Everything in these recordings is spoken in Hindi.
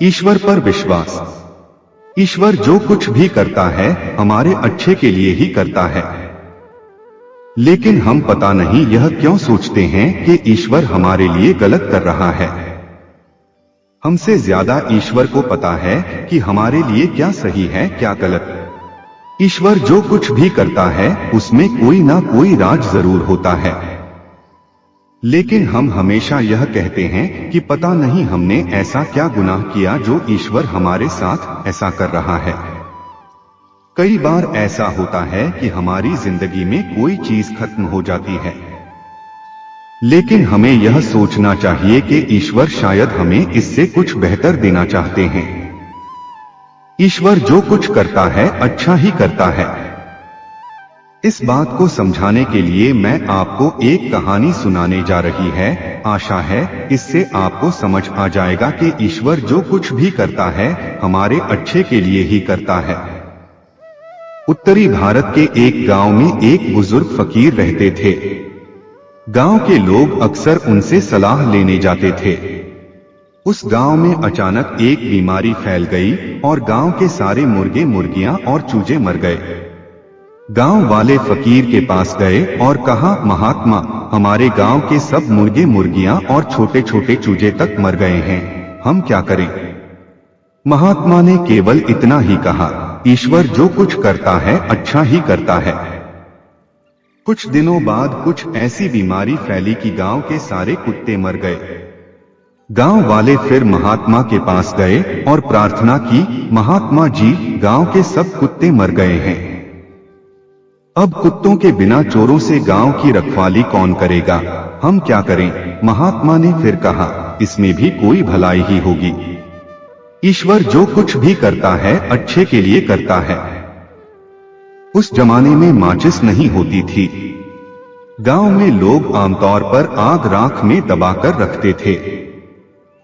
ईश्वर पर विश्वास। ईश्वर जो कुछ भी करता है हमारे अच्छे के लिए ही करता है। लेकिन हम पता नहीं यह क्यों सोचते हैं कि ईश्वर हमारे लिए गलत कर रहा है। हमसे ज्यादा ईश्वर को पता है कि हमारे लिए क्या सही है क्या गलत। ईश्वर जो कुछ भी करता है उसमें कोई ना कोई राज जरूर होता है। लेकिन हम हमेशा यह कहते हैं कि पता नहीं हमने ऐसा क्या गुनाह किया जो ईश्वर हमारे साथ ऐसा कर रहा है। कई बार ऐसा होता है कि हमारी जिंदगी में कोई चीज खत्म हो जाती है, लेकिन हमें यह सोचना चाहिए कि ईश्वर शायद हमें इससे कुछ बेहतर देना चाहते हैं। ईश्वर जो कुछ करता है अच्छा ही करता है। इस बात को समझाने के लिए मैं आपको एक कहानी सुनाने जा रही है। आशा है इससे आपको समझ आ जाएगा कि ईश्वर जो कुछ भी करता है हमारे अच्छे के लिए ही करता है। उत्तरी भारत के एक गांव में एक बुजुर्ग फकीर रहते थे। गांव के लोग अक्सर उनसे सलाह लेने जाते थे। उस गांव में अचानक एक बीमारी फैल गई और गांव के सारे मुर्गे मुर्गियां और चूजे मर गए। गांव वाले फकीर के पास गए और कहा, महात्मा, हमारे गांव के सब मुर्गे मुर्गियां और छोटे छोटे चूजे तक मर गए हैं, हम क्या करें? महात्मा ने केवल इतना ही कहा, ईश्वर जो कुछ करता है अच्छा ही करता है। कुछ दिनों बाद कुछ ऐसी बीमारी फैली कि गांव के सारे कुत्ते मर गए। गांव वाले फिर महात्मा के पास गए और प्रार्थना की, महात्मा जी, गांव के सब कुत्ते मर गए हैं, अब कुत्तों के बिना चोरों से गांव की रखवाली कौन करेगा, हम क्या करें? महात्मा ने फिर कहा, इसमें भी कोई भलाई ही होगी। ईश्वर जो कुछ भी करता है अच्छे के लिए करता है। उस जमाने में माचिस नहीं होती थी। गांव में लोग आमतौर पर आग राख में दबाकर रखते थे।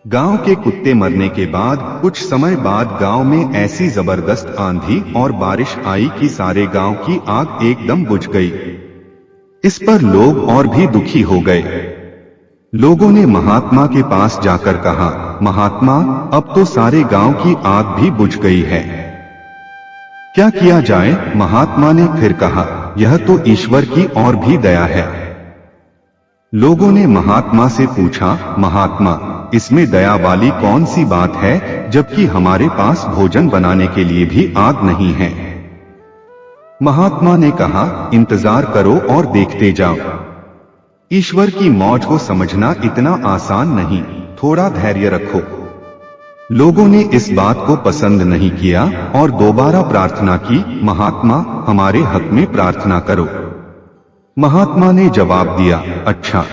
गांव के कुत्ते मरने के बाद कुछ समय बाद गांव में ऐसी जबरदस्त आंधी और बारिश आई कि सारे गांव की आग एकदम बुझ गई। इस पर लोग और भी दुखी हो गए। लोगों ने महात्मा के पास जाकर कहा, महात्मा, अब तो सारे गांव की आग भी बुझ गई है, क्या किया जाए? महात्मा ने फिर कहा, यह तो ईश्वर की और भी दया है। लोगों ने महात्मा से पूछा, महात्मा, इसमें दया वाली कौन सी बात है, जबकि हमारे पास भोजन बनाने के लिए भी आग नहीं है? महात्मा ने कहा, इंतजार करो और देखते जाओ। ईश्वर की मौज को समझना इतना आसान नहीं, थोड़ा धैर्य रखो। लोगों ने इस बात को पसंद नहीं किया और दोबारा प्रार्थना की, महात्मा, हमारे हक में प्रार्थना करो। महात्मा ने जवाब दिया, अच्छा,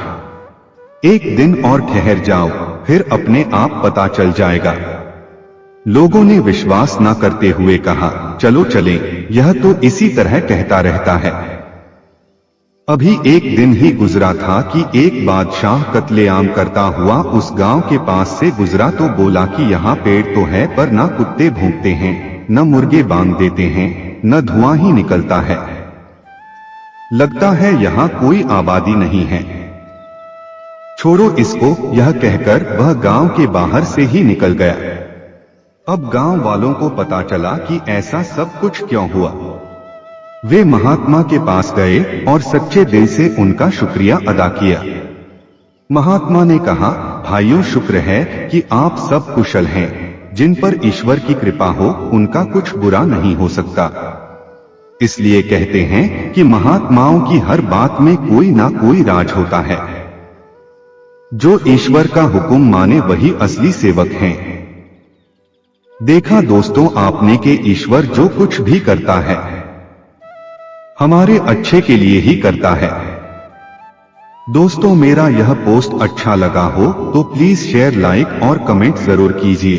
एक दिन और ठहर जाओ, फिर अपने आप पता चल जाएगा। लोगों ने विश्वास न करते हुए कहा, चलो चलें, यह तो इसी तरह कहता रहता है। अभी एक दिन ही गुजरा था कि एक बादशाह कत्लेआम करता हुआ उस गांव के पास से गुजरा तो बोला कि यहाँ पेड़ तो है पर ना कुत्ते भौंकते हैं, न मुर्गे बांग देते हैं, न धुआं ही निकलता है। लगता है यहाँ कोई आबादी नहीं है। छोड़ो इसको, यह कहकर वह गांव के बाहर से ही निकल गया। अब गांव वालों को पता चला कि ऐसा सब कुछ क्यों हुआ। वे महात्मा के पास गए और सच्चे दिल से उनका शुक्रिया अदा किया। महात्मा ने कहा, भाइयों, शुक्र है कि आप सब कुशल हैं। जिन पर ईश्वर की कृपा हो उनका कुछ बुरा नहीं हो सकता। इसलिए कहते हैं कि महात्माओं की हर बात में कोई ना कोई राज होता है। जो ईश्वर का हुक्म माने वही असली सेवक हैं। देखा दोस्तों आपने कि ईश्वर जो कुछ भी करता है हमारे अच्छे के लिए ही करता है। दोस्तों, मेरा यह पोस्ट अच्छा लगा हो तो प्लीज शेयर, लाइक और कमेंट जरूर कीजिए।